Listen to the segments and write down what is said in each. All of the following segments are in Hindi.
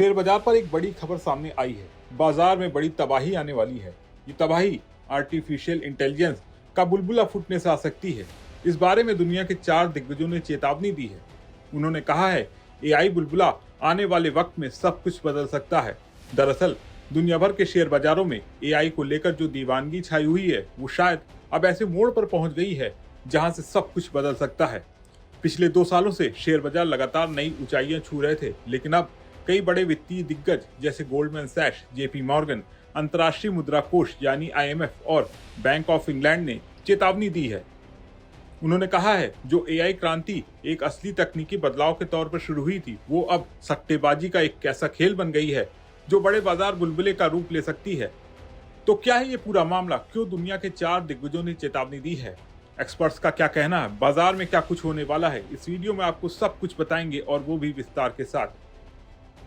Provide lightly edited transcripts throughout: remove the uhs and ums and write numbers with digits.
शेयर बाजार पर एक बड़ी खबर सामने आई है। बाजार में बड़ी तबाही आने वाली है। ये तबाही आर्टिफिशियल इंटेलिजेंस का बुलबुला फूटने से आ सकती है। इस बारे में दुनिया के 4 दिग्गजों ने चेतावनी दी है। उन्होंने कहा है, एआई बुलबुला आने वाले वक्त में सब कुछ बदल सकता है। दरअसल दुनिया भर के शेयर बाजारों में एआई को लेकर जो दीवानगी छाई हुई है, वो शायद अब ऐसे मोड़ पर पहुंच गई है जहां से सब कुछ बदल सकता है। पिछले 2 सालों से शेयर बाजार लगातार नई ऊंचाइयां छू रहे थे, लेकिन अब कई बड़े वित्तीय दिग्गज जैसे गोल्डमैन सैक्स, जेपी मॉर्गन, अंतर्राष्ट्रीय मुद्रा कोष यानी आईएमएफ और बैंक ऑफ इंग्लैंड ने चेतावनी दी है। उन्होंने कहा है, जो एआई क्रांति एक असली तकनीकी बदलाव के तौर पर शुरू हुई थी, वो अब सट्टेबाजी का एक ऐसा खेल बन गई है जो बड़े बाजार बुलबुले का रूप ले सकती है। तो क्या है ये पूरा मामला? क्यों दुनिया के 4 दिग्गजों ने चेतावनी दी है? एक्सपर्ट्स का क्या कहना है? बाजार में क्या कुछ होने वाला है? इस वीडियो में आपको सब कुछ बताएंगे और वो भी विस्तार के साथ।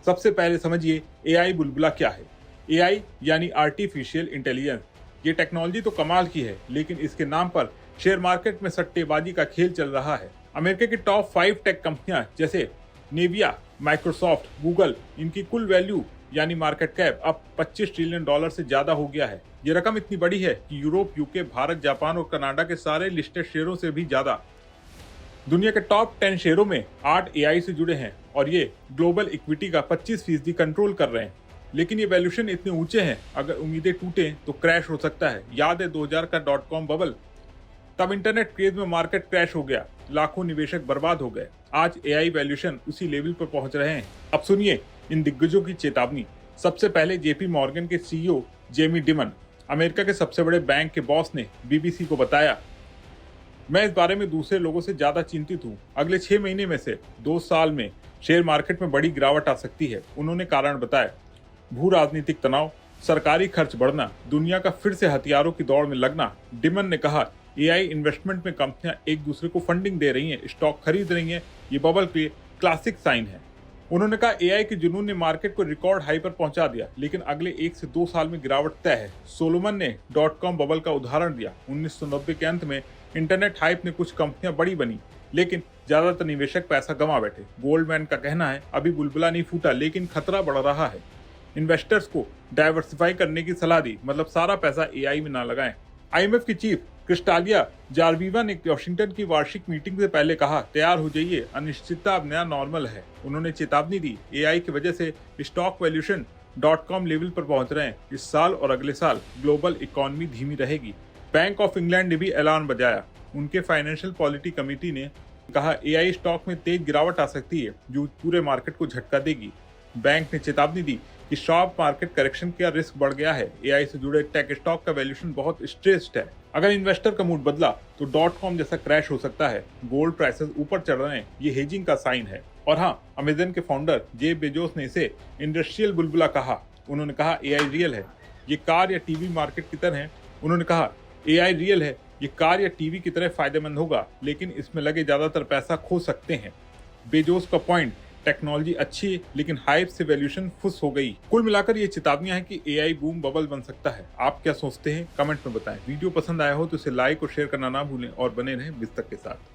सबसे पहले समझिए एआई बुलबुला क्या है। एआई यानी आर्टिफिशियल इंटेलिजेंस। ये टेक्नोलॉजी तो कमाल की है, लेकिन इसके नाम पर शेयर मार्केट में सट्टेबाजी का खेल चल रहा है। अमेरिका की टॉप 5 टेक कंपनियां जैसे नेविया, माइक्रोसॉफ्ट, गूगल, इनकी कुल वैल्यू यानी मार्केट कैप अब $25 ट्रिलियन से ज्यादा हो गया है। ये रकम इतनी बड़ी है कि यूरोप, यूके, भारत, जापान और कनाडा के सारे लिस्टेड शेयरों से भी ज्यादा। दुनिया के टॉप 10 शेयरों में 8 एआई से जुड़े हैं और ये ग्लोबल इक्विटी का 25% कंट्रोल कर रहे हैं। लेकिन ये वैल्यूएशन इतने ऊंचे हैं, अगर उम्मीदें टूटे तो क्रैश हो सकता है। याद है 2000 का .com बबल? तब इंटरनेट क्रेज में मार्केट क्रैश हो गया, लाखों निवेशक बर्बाद हो गए। आज एआई वैल्यूएशन उसी लेवल पर पहुंच रहे हैं। अब सुनिए इन दिग्गजों की चेतावनी। सबसे पहले जेपी मॉर्गन के सीईओ जेमी डिमन, अमेरिका के सबसे बड़े बैंक के बॉस, ने बीबीसी को बताया, मैं इस बारे में दूसरे लोगों से ज्यादा चिंतित हूँ। अगले 6 महीने में से 2 साल में शेयर मार्केट में बड़ी गिरावट आ सकती है। उन्होंने कारण बताया, भू राजनीतिक तनाव, सरकारी खर्च बढ़ना, दुनिया का फिर से हथियारों की दौड़ में लगना। डिमन ने कहा, एआई इन्वेस्टमेंट में कंपनियां एक दूसरे को फंडिंग दे रही हैं, स्टॉक खरीद रही हैं। ये बबल के क्लासिक साइन है। उन्होंने कहा, एआई के जुनून ने मार्केट को रिकॉर्ड हाई पर पहुंचा दिया, लेकिन अगले 1 से 2 साल में गिरावट तय है। सोलोमन ने .com बबल का उदाहरण दिया। 1990 के अंत में इंटरनेट हाइप ने कुछ कंपनियां बड़ी बनी, लेकिन ज्यादातर निवेशक पैसा गंवा बैठे। गोल्डमैन का कहना है, अभी बुलबुला नहीं फूटा, लेकिन खतरा बढ़ रहा है। इन्वेस्टर्स को डाइवर्सिफाई करने की सलाह दी, मतलब सारा पैसा एआई में ना लगाएं। आईएमएफ की चीफ क्रिस्टालिया जार्जीवा ने वॉशिंगटन की वार्षिक मीटिंग से पहले कहा, तैयार हो जाइए, अनिश्चितता अब नया नॉर्मल है। उन्होंने चेतावनी दी, एआई की वजह से स्टॉक वैल्यूएशन .com लेवल पर पहुंच रहे हैं। इस साल और अगले साल ग्लोबल इकोनॉमी धीमी रहेगी। बैंक ऑफ इंग्लैंड ने भी ऐलान बजाया। उनके फाइनेंशियल पॉलिसी कमेटी ने कहा, एआई स्टॉक में तेज गिरावट आ सकती है जो पूरे मार्केट को झटका देगी। बैंक ने चेतावनी दी कि शॉर्प मार्केट करेक्शन का रिस्क बढ़ गया है। एआई से जुड़े टेक स्टॉक का वैल्यूएशन बहुत स्ट्रेस्ड है। अगर इन्वेस्टर का मूड बदला तो .com जैसा क्रैश हो सकता है। गोल्ड प्राइसेस ऊपर चढ़ रहे हैं, ये हेजिंग का साइन है। और हाँ, अमेज़न के फाउंडर जेफ बेजोस ने इसे इंडस्ट्रियल बुलबुला कहा। उन्होंने कहा, एआई रियल है, ये कार या टीवी मार्केट की तरह है। उन्होंने कहा, एआई रियल है, ये कार या टीवी की तरह फायदेमंद होगा, लेकिन इसमें लगे ज्यादातर पैसा खो सकते हैं। बेजोस का पॉइंट, टेक्नोलॉजी अच्छी है, लेकिन हाइप से वैल्यूएशन फुस हो गई। कुल मिलाकर ये चेतावनियां हैं कि एआई बूम बबल बन सकता है। आप क्या सोचते हैं? कमेंट में बताएं। वीडियो पसंद आया हो तो इसे लाइक और शेयर करना ना भूलें और बने रहें बिस्तक के साथ।